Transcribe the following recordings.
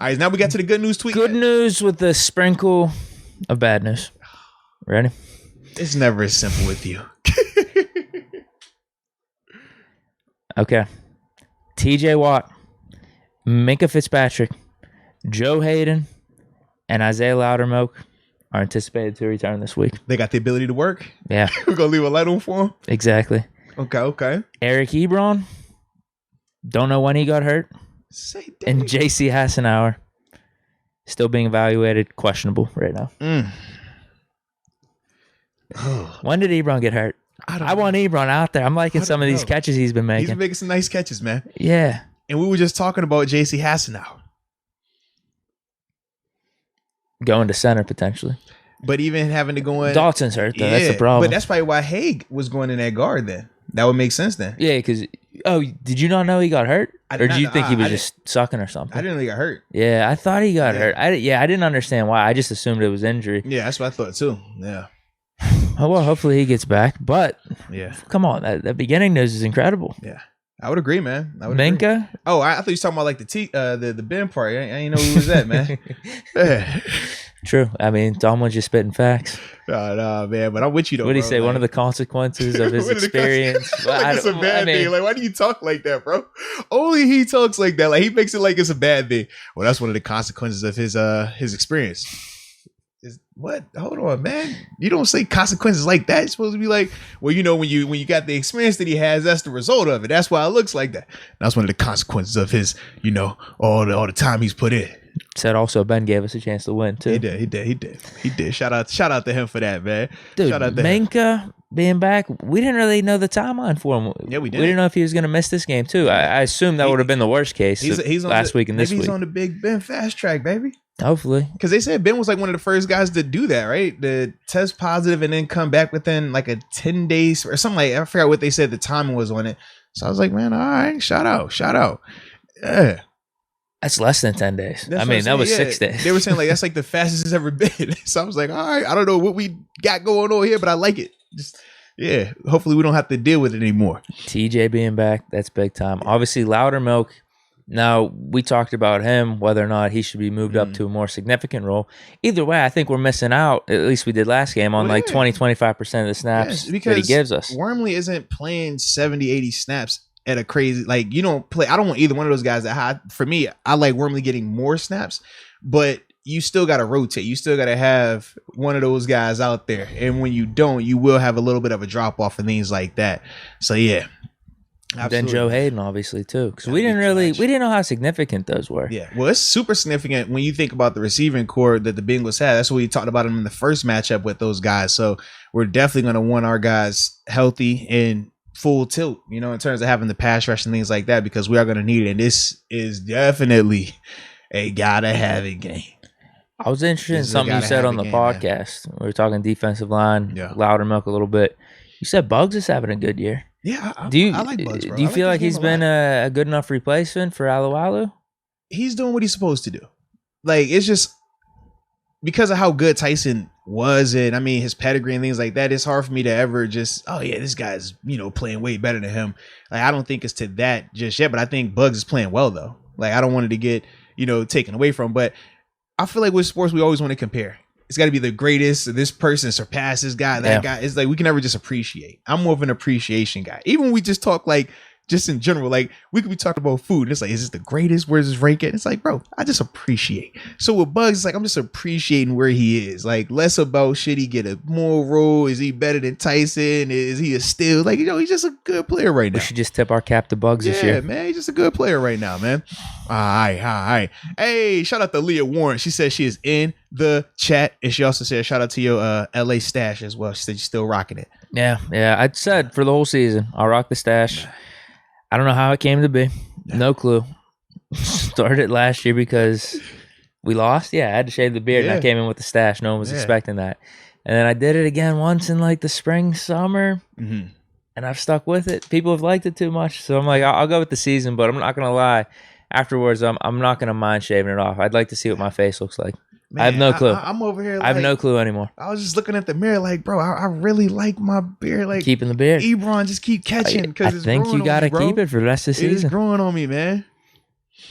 All right, now we got to the good news tweet. Good news with the sprinkle of bad news. Ready? It's never as simple with you. Okay. TJ Watt, Minka Fitzpatrick, Joe Hayden, and Isaiah Loudermilk are anticipated to return this week. They got the ability to work. Yeah. We're going to leave a light on for them. Exactly. Okay. Eric Ebron, don't know when he got hurt. And JC Hassenauer, still being evaluated, questionable right now. When did Ebron get hurt? I want Ebron out there. I'm liking some of these catches he's been making. He's been making some nice catches, man. Yeah. And we were just talking about JC Hassenauer. Going to center, potentially. But even having to go in... Dalton's hurt, though. That's the problem. But that's probably why Haig was going in that guard then. That would make sense then. Yeah, because... Oh, did you not know he got hurt? Or do you think he was just sucking or something? I didn't know he got hurt. Yeah, I thought he got hurt. I didn't understand why. I just assumed it was injury. Yeah, that's what I thought too. Yeah. Oh, well, hopefully he gets back. But, yeah, come on. That beginning news is incredible. Yeah. I would agree, man. Minka? Agree. Oh, I thought you were talking about like the Ben part. I didn't know who was that, man. True. I mean, Tomlin just spitting facts. No, man. But I'm with you, though. What did he say? Like, one of the consequences of his experience. Like it's a bad thing. Like, why do you talk like that, bro? Only he talks like that. Like, he makes it like it's a bad thing. Well, that's one of the consequences of his experience. What? Hold on, man. You don't say consequences like that. It's supposed to be like, well, when you got the experience that he has, that's the result of it. That's why it looks like that. That's one of the consequences of his, all the time he's put in. Said also Ben gave us a chance to win too. He did. Shout out to him for that, man. Dude, shout out to Minka being back, we didn't really know the timeline for him. Yeah, we did. We didn't know if he was going to miss this game too. I assumed that would have been the worst case. He's last week and this week. He's on the Big Ben fast track, baby. Hopefully. Because they said Ben was like one of the first guys to do that, right? To test positive and then come back within like a 10 days or something like that. I forgot what they said the timing was on it. So I was like, man, all right, shout out. Yeah. That's less than 10 days. I mean, that was 6 days. They were saying like that's like the fastest it's ever been. So I was like, all right, I don't know what we got going on here, but I like it. Just hopefully we don't have to deal with it anymore. TJ being back, that's big time. Obviously, Loudermilk. Now, we talked about him, whether or not he should be moved up to a more significant role. Either way, I think we're missing out, at least we did last game, on 20-25% of the snaps that he gives us. Wormley isn't playing 70, 80 snaps at a crazy, like, you don't play. I don't want either one of those guys that high. For me, I like Wormley getting more snaps, but you still got to rotate. You still got to have one of those guys out there. And when you don't, you will have a little bit of a drop off and things like that. So, yeah. Absolutely. Then Joe Hayden, obviously, too. Because we didn't know how significant those were. Yeah. Well, it's super significant when you think about the receiving core that the Bengals had. That's what we talked about them in the first matchup with those guys. So we're definitely going to want our guys healthy and full tilt, in terms of having the pass rush and things like that, because we are going to need it. And this is definitely a gotta have it game. I was interested in something you said on the podcast. Man. We were talking defensive line, Loudermilk a little bit. You said Bugs is having a good year. Yeah, I like Bugs, bro. Do you feel like he's been a good enough replacement for Alualu? He's doing what he's supposed to do. Like, it's just because of how good Tyson was, and I mean his pedigree and things like that, it's hard for me to ever just, this guy's, playing way better than him. Like, I don't think it's to that just yet, but I think Bugs is playing well though. Like, I don't want it to get, taken away from, but I feel like with sports, we always want to compare. It's got to be the greatest. This person surpasses guy. That guy. It's like we can never just appreciate. I'm more of an appreciation guy. Even when we just talk like just in general, like we could be talking about food. And it's like, is this the greatest? Where's this rank at? It's like, bro, I just appreciate. So with Bugs, it's like I'm just appreciating where he is. Like less about should he get a more role? Is he better than Tyson? Is he a steal? Like, he's just a good player right now. We should just tip our cap to Bugs this year. Yeah, man, he's just a good player right now, man. All right. Hey, shout out to Leah Warren. She said she is in the chat, and she also said shout out to your LA stash as well. She said you're still rocking it. Yeah. I said for the whole season, I'll rock the stash. I don't know how it came to be. No clue. Started last year because we lost. Yeah, I had to shave the beard, and I came in with the stash. No one was expecting that. And then I did it again once in like the spring, summer, and I've stuck with it. People have liked it too much, so I'm like, I'll go with the season, but I'm not going to lie. Afterwards, I'm not going to mind shaving it off. I'd like to see what my face looks like. Man, I have no clue. I'm over here. I have no clue anymore. I was just looking at the mirror like, bro, I really like my beard. Like keeping the beard. Ebron just keep catching because I think you got to keep it for the rest of the season. It's growing on me, man.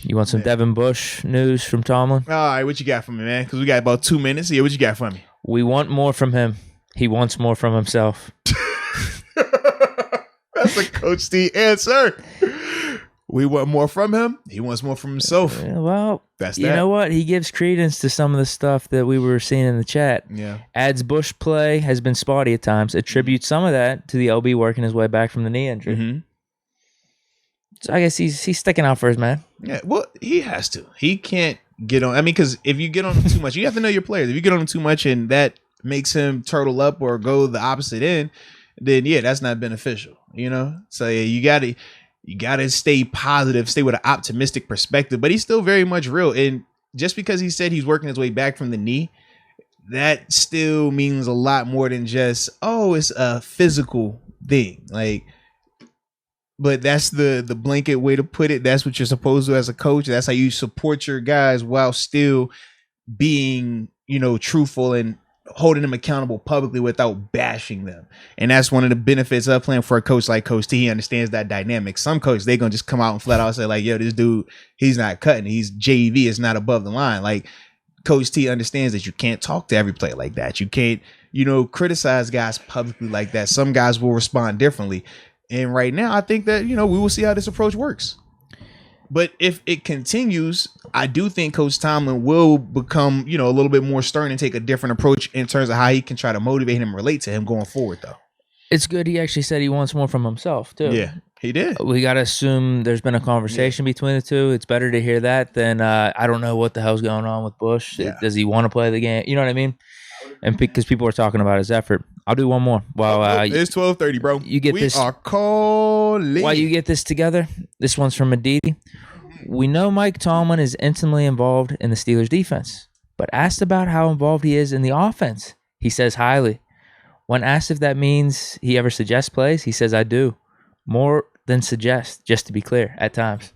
You want some Devin Bush news from Tomlin? All right, what you got for me, man? Because we got about 2 minutes. Yeah, what you got for me? We want more from him. He wants more from himself. That's a Coach T answer. We want more from him. He wants more from himself. Well, that's you know what? He gives credence to some of the stuff that we were seeing in the chat. Yeah. Adds Bush play has been spotty at times. Attributes some of that to the LB working his way back from the knee injury. Mm-hmm. So I guess he's sticking out for his man. Yeah, well, he has to. He can't get on. I mean, because if you get on him too much, you have to know your players. If you get on him too much and that makes him turtle up or go the opposite end, then yeah, that's not beneficial. You know, so yeah, you gotta stay positive, stay with an optimistic perspective. But he's still very much real, and just because he said he's working his way back from the knee, that still means a lot more than just it's a physical thing. Like, but that's the blanket way to put it. That's what you're supposed to as a coach. That's how you support your guys while still being, truthful and holding them accountable publicly without bashing them. And that's one of the benefits of playing for a coach like Coach T. He understands that dynamic. Some coaches, they're going to just come out and flat out say like, yo, this dude, he's not cutting. He's JV. It's not above the line. Like, Coach T understands that you can't talk to every player like that. You can't, criticize guys publicly like that. Some guys will respond differently. And right now, I think that, we will see how this approach works. But if it continues, I do think Coach Tomlin will become, a little bit more stern and take a different approach in terms of how he can try to motivate him and relate to him going forward, though. It's good he actually said he wants more from himself, too. Yeah, he did. We got to assume there's been a conversation between the two. It's better to hear that than I don't know what the hell's going on with Bush. Yeah. Does he want to play the game? You know what I mean? And because people are talking about his effort. I'll do one more. It's 12:30, bro. We are calling. While you get this together, this one's from Aditi. We know Mike Tomlin is intimately involved in the Steelers' defense, but asked about how involved he is in the offense, he says highly. When asked if that means he ever suggests plays, he says, I do. More than suggest, just to be clear, at times.